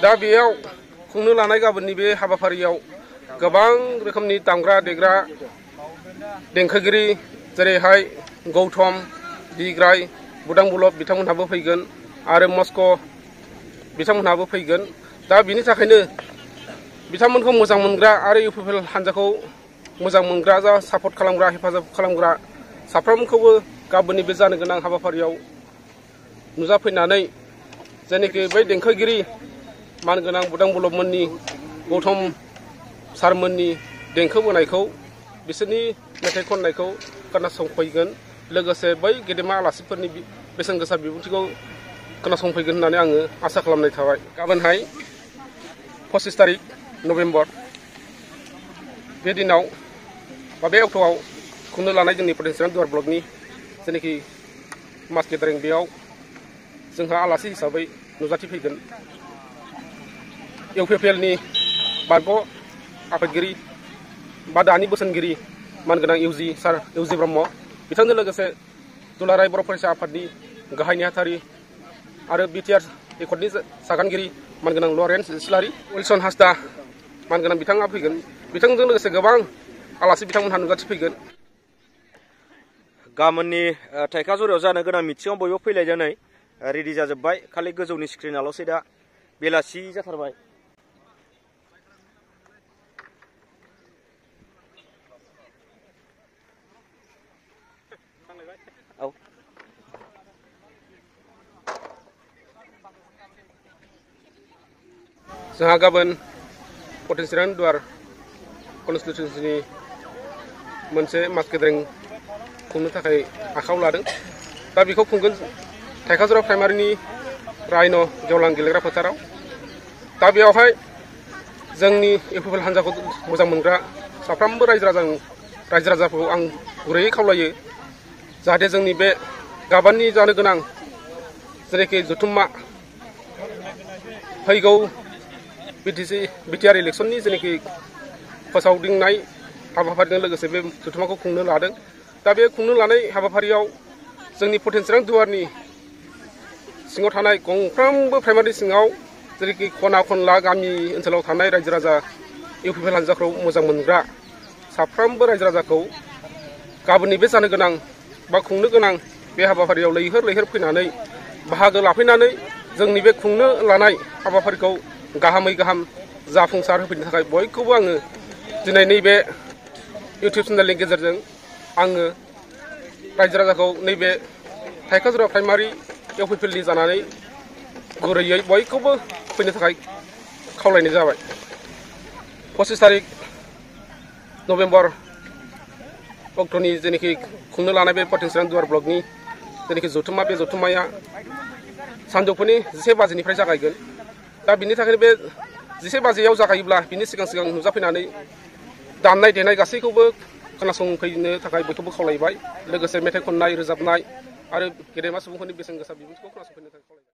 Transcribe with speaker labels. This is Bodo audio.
Speaker 1: दा बेयाव खुंनो लानाय गाबोननि बे हाबाफारियाव गोबां रोखोमनि दामग्रा देग्रा देंखोगिरि जेरैहाय गौतम बिग्राय बुदां बुलब बिथांमोनहाबो फैगोन आरो मस्क' बिथांमोनहाबो फैगोन। दा बिनि थाखायनो बिथांमोनखौ मोजां मोनग्रा आरो इउपिपिएल हान्जाखौ मोजां मोनग्रा जा सापर्ट खालामग्रा हेफाजाब खालामग्रा साफ्रोमखौबो गाबोननि बे जानो गोनां हाबाफारियाव नुजाफैनानै जेनेखि बै देंखोगिरि मानगोनां बुदां बुलबमोननि गौतम सारमोननि देंखो बोनायखौ बिसोरनि मेथाइ खननायखौ खोनासंफैगोन लोगोसे बै गेदेमा आलासिफोरनि बेसेन गोसा बिबुंथिखौ खोनासंफैगोन होननानै आङो आसा खालामनाय थाबाय। गाबोनहाय 25 तारिख नभेम्बर बे दिनाव बा बे अक्ट'आव खुंनो लानाय जोंनि पटेनसियेल दुवार ब्लकनि जेनेखि मास गेदारिं बेयाव जोंहा आलासि हिसाबै नुजाथिफैगोन इउपिपिएलनि बारग' आफादगिरि बा दानि बोसोनगिरि मानगोनां इउजि सार इउजि ब्रह्म बिथांजों लोगोसे दुलाराय बर' फरायसा आफादनि गाहाय नेहाथारि आरो बिटिआर एकर्डनि सागानगिरि मानगोनां लरेन्स इस्लारि उइलसन हासदा मानगोनां बिथाङा फैगोन। बिथांजों लोगोसे गोबां आलासि बिथांमोनहा नुजाथिफैगोन।
Speaker 2: गाबोननि थाइखाजुरियाव जानो गोनां मिथिङाव बयबो फैलायनानै रेडि जाजोब्बाय, खालि गोजौनि स्क्रिनाल'सै दा बेलासि जाथारबाय। औ
Speaker 1: जोंहा गाबोन पटेनसियेल दुवार कनस्टिटुन्सिनि मोनसे मास गेदारिं खुंनो थाखाय आखायाव लादों। दा बेखौ खुंगोन थाइखाजुरा प्राइमारिनि रायन' गेवलां गेलेग्रा फोथाराव। दा बेयावहाय जोंनि इउपिपिएल हान्जाखौ मोजां मोनग्रा साफ्रोमबो रायजो राजाफोरखौ आं गुरैयै खावलायो जाहाथे जोंनि बे गाबोननि जानो गोनां जेरैखि जथुम्मा फैगौ बिटिआर इलेक्सननि जेनेखि फोसावदिंनाय हाबाफारिजों लोगोसे बे जथुम्माखौ खुंनो लादों। दा बे खुंनो लानाय हाबाफारियाव जोंनि पटेनसियेल दुवारनि सिङाव थानाय गंफ्रोमबो प्राइमारि सिङाव जेरैखि खना खनला गामि ओनसोलाव थानाय रायजो राजा इउपिपिएल हान्जाखौ मोजां मोनग्रा साफ्रोमबो रायजो राजाखौ गाबोननि बे जानो गोनां बा खुंनो गोनां बे हाबाफारियाव लैहोर लैहोर फैनानै बाहागो लाफैनानै जोंनि बे खुंनो लानाय हाबाफारिखौ गाहामै गाहाम जाफुंसार होफैनो थाखाय बयखौबो आङो दिनै नैबे इउटुब चेनेलनि गेजेरजों आङो रायजो राजाखौ नैबे थाइखाजुरा प्राइमारि इउपिपिएलनि जानानै गुरैयै बयखौबो फैनो थाखाय खावलायनाय जाबाय। 25 तारिख नभेम्बर अक्ट'नि जेनेखि खुंनो लानाय बे पटेनसियेल दुवार ब्लकनि जेनेखि जथुम्मा बे जथुम्माया सानजौफुनि 11 बाजिनिफ्राय जागायगोन। दा बिनि थाखायनो बे 11 बाजियाव जागायोब्ला बिनि सिगां सिगां नुजाफैनानै दामनाय देनाय गासैखौबो खोनासंफैनो थाखाय बयखौबो खावलायबाय। लोगोसे मेथाइ खननाय रोजाबनाय आरो गेदेमा सुबुंफोरनि बेसेन गोसा बिबुंथिखौ खोनासंफैनो थाखाय खावलायबाय।